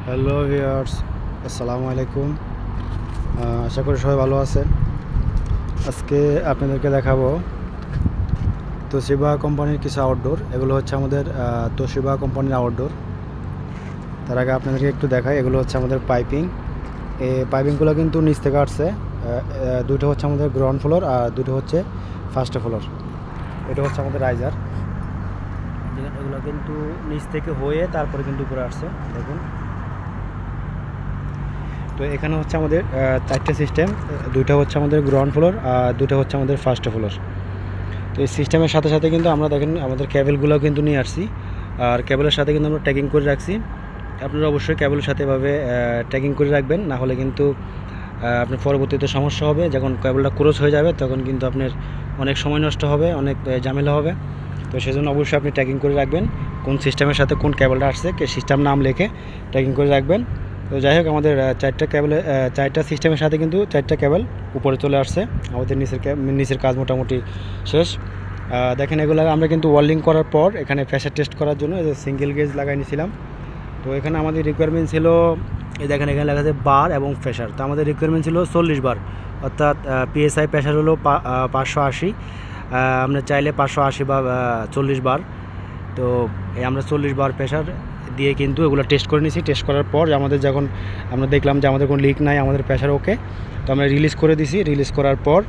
Hello viewers, আসসালামু আলাইকুম। আশা করি সবাই ভালো আছেন। আজকে আপনাদেরকে দেখাবো তোশিবা কোম্পানির কিছু আউটডোর। এগুলো হচ্ছে আমাদের তোশিবা কোম্পানির আউটডোর। তার আগে আপনাদেরকে একটু দেখাই, এগুলো হচ্ছে আমাদের পাইপিং। এই পাইপিংগুলো কিন্তু নিচ থেকে আসছে। দুটো হচ্ছে আমাদের গ্রাউন্ড ফ্লোর আর দুটো হচ্ছে ফার্স্ট ফ্লোর। এটা হচ্ছে আমাদের রাইজার। এগুলো কিন্তু নিচ থেকে হয়ে তারপরে কিন্তু উপরে আসছে, দেখুন। তো এখানে হচ্ছে আমাদের চারটে সিস্টেম, দুইটা হচ্ছে আমাদের গ্রাউন্ড ফ্লোর আর দুটো হচ্ছে আমাদের ফার্স্ট ফ্লোর। তো এই সিস্টেমের সাথে সাথে কিন্তু আমরা দেখেন আমাদের ক্যাবেলগুলোও কিন্তু নিয়ে আসছি, আর ক্যাবেলের সাথে কিন্তু আমরা ট্যাগিং করে রাখছি। আপনারা অবশ্যই ক্যাবেলের সাথে এভাবে ট্যাগিং করে রাখবেন, না হলে কিন্তু আপনার পরবর্তীতে সমস্যা হবে। যখন ক্যাবেলটা ক্রস হয়ে যাবে তখন কিন্তু আপনার অনেক সময় নষ্ট হবে, অনেক ঝামেলা হবে। তো সেজন্য অবশ্যই আপনি ট্যাগিং করে রাখবেন কোন সিস্টেমের সাথে কোন ক্যাবেলটা আসছে, সিস্টেম নাম লিখে ট্যাগিং করে রাখবেন। তো যাই হোক, আমাদের চারটা সিস্টেমের সাথে কিন্তু চারটা কেবল উপরে চলে আসছে। আমাদের নিচের কাজ মোটামুটি শেষ। দেখেন, এগুলো আমরা কিন্তু ওয়েল্ডিং করার পর এখানে প্রেসার টেস্ট করার জন্য সিঙ্গেল গেজ লাগাই নিয়েছিলাম। তো এখানে আমাদের রিকোয়ারমেন্ট ছিল, এই দেখেন এখানে লেখা আছে বার এবং প্রেশার। তো আমাদের রিকোয়ারমেন্ট ছিল 40 বার, অর্থাৎ পিএসআই প্রেশার হলো 580। আমরা চাইলে 580 বা 40 বার। তো আমরা 40 বার প্রেশার দিয়ে কিন্তু এগুলো টেস্ট করে নিয়েছি। টেস্ট করার পর আমাদের যখন আমরা দেখলাম যে আমাদের কোনো লিক নাই, আমাদের প্রেশার ওকে, তো আমরা রিলিজ করে দিছি। রিলিজ করার পর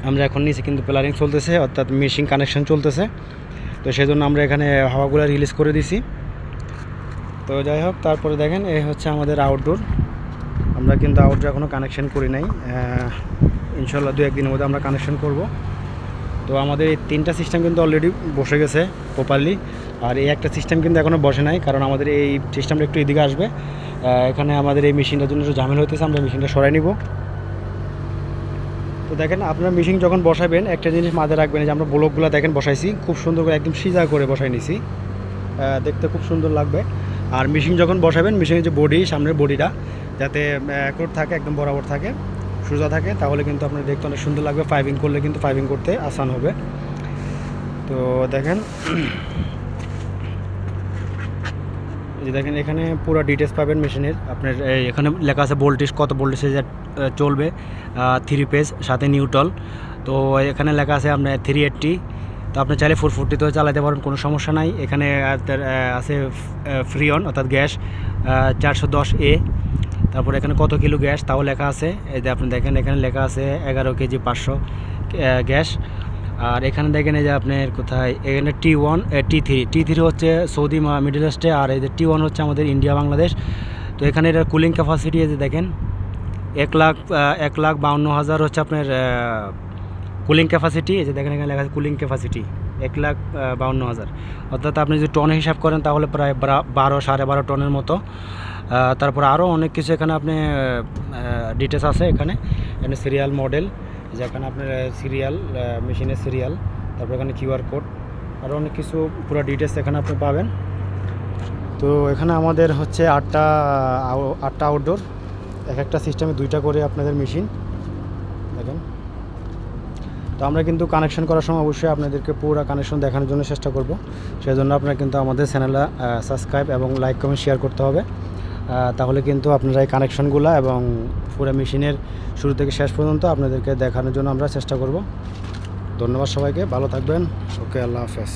আমরা এখন নিচে কিন্তু প্লারিং চলতেছে, অর্থাৎ মেশিন কানেকশন চলতেছে। তো সেজন্য আমরা এখানে হাওয়াগুলো রিলিজ করে দিছি। তো যাই হোক, তারপরে দেখেন এই হচ্ছে আমাদের আউটডোর। আমরা কিন্তু আউটডোর এখনও কানেকশন করি নাই, ইনশাল্লাহ 2-1 দিনের মধ্যে আমরা কানেকশন করব। তো আমাদের এই 3টা সিস্টেম কিন্তু অলরেডি বসে গেছে প্রপারলি, আর এই একটা সিস্টেম কিন্তু এখনও বসে নাই, কারণ আমাদের এই সিস্টেমটা একটু এদিকে আসবে। এখানে আমাদের এই মেশিনটার জন্য একটু ঝামেলা হতেছে, আমরা মেশিনটা সরাই নিব। তো দেখেন, আপনার মেশিন যখন বসাবেন একটা জিনিস মাথায় রাখবেন, যে আমরা ব্লকগুলো দেখেন বসাইছি খুব সুন্দর করে, একদম সিধা করে বসাই নিছি, দেখতে খুব সুন্দর লাগবে। আর মেশিন যখন বসাবেন, মেশিনের যে বডি, সামনের বডিটা যাতে অ্যাকুরেট থাকে, একদম বরাবর থাকে, সোজা থাকে, তাহলে কিন্তু আপনার দেখতে অনেক সুন্দর লাগবে। পাইপিং করলে কিন্তু পাইপিং করতে আসান হবে। তো দেখেন, এই যে দেখেন এখানে পুরো ডিটেলস পাবেন মেশিনের। আপনার এখানে লেখা আছে ভোল্টেজ, কত ভোল্টেজে চলবে, 3 ফেজ সাথে নিউট্রাল। তো এখানে লেখা আছে আপনার 380। তো আপনি চাইলে 440তেও চালাতে পারেন, কোনো সমস্যা নাই। এখানে আছে ফ্রিয়ন, অর্থাৎ গ্যাস 410A। তারপর এখানে কত কিলো গ্যাস তাও লেখা আছে। এই যে আপনি দেখেন এখানে লেখা আছে 11 কেজি 500 গ্যাস। আর এখানে দেখেন এই যে আপনার কোথায়, এখানে T1 T3 হচ্ছে সৌদি মিডল ইস্টে, আর এই যে T1 হচ্ছে আমাদের ইন্ডিয়া বাংলাদেশ। তো এখানে এটার কুলিং ক্যাপাসিটি এই যে দেখেন 1,52,000 হচ্ছে আপনার কুলিং ক্যাপাসিটি। এই যে দেখেন এখানে লেখা আছে কুলিং ক্যাপাসিটি 1,52,000, অর্থাৎ আপনি যদি টনে হিসাব করেন তাহলে প্রায় 12-12.5 টনের মতো। তারপর আরও অনেক কিছু এখানে আপনি ডিটেলস আছে। এখানে সিরিয়াল মডেল, যেখানে আপনার সিরিয়াল, মেশিনের সিরিয়াল, তারপর এখানে কিউআর কোড, আরও অনেক কিছু পুরো ডিটেলস এখানে আপনি পাবেন। তো এখানে আমাদের হচ্ছে 8টা আউটডোর, একটা সিস্টেমে 2টা করে আপনাদের মেশিন দেখেন। তো আমরা কিন্তু কানেকশন করার সময় অবশ্যই আপনাদেরকে পুরো কানেকশন দেখানোর জন্য চেষ্টা করব। সেজন্য আপনারা কিন্তু আমাদের চ্যানেলটা সাবস্ক্রাইব এবং লাইক কমেন্ট শেয়ার করতে হবে। তাহলে কিন্তু আপনারা এই কানেকশনগুলো এবং পুরো মেশিনের শুরু থেকে শেষ পর্যন্ত আপনাদেরকে দেখানোর জন্য আমরা চেষ্টা করব। ধন্যবাদ সবাইকে, ভালো থাকবেন। ওকে, আল্লাহ হাফেজ।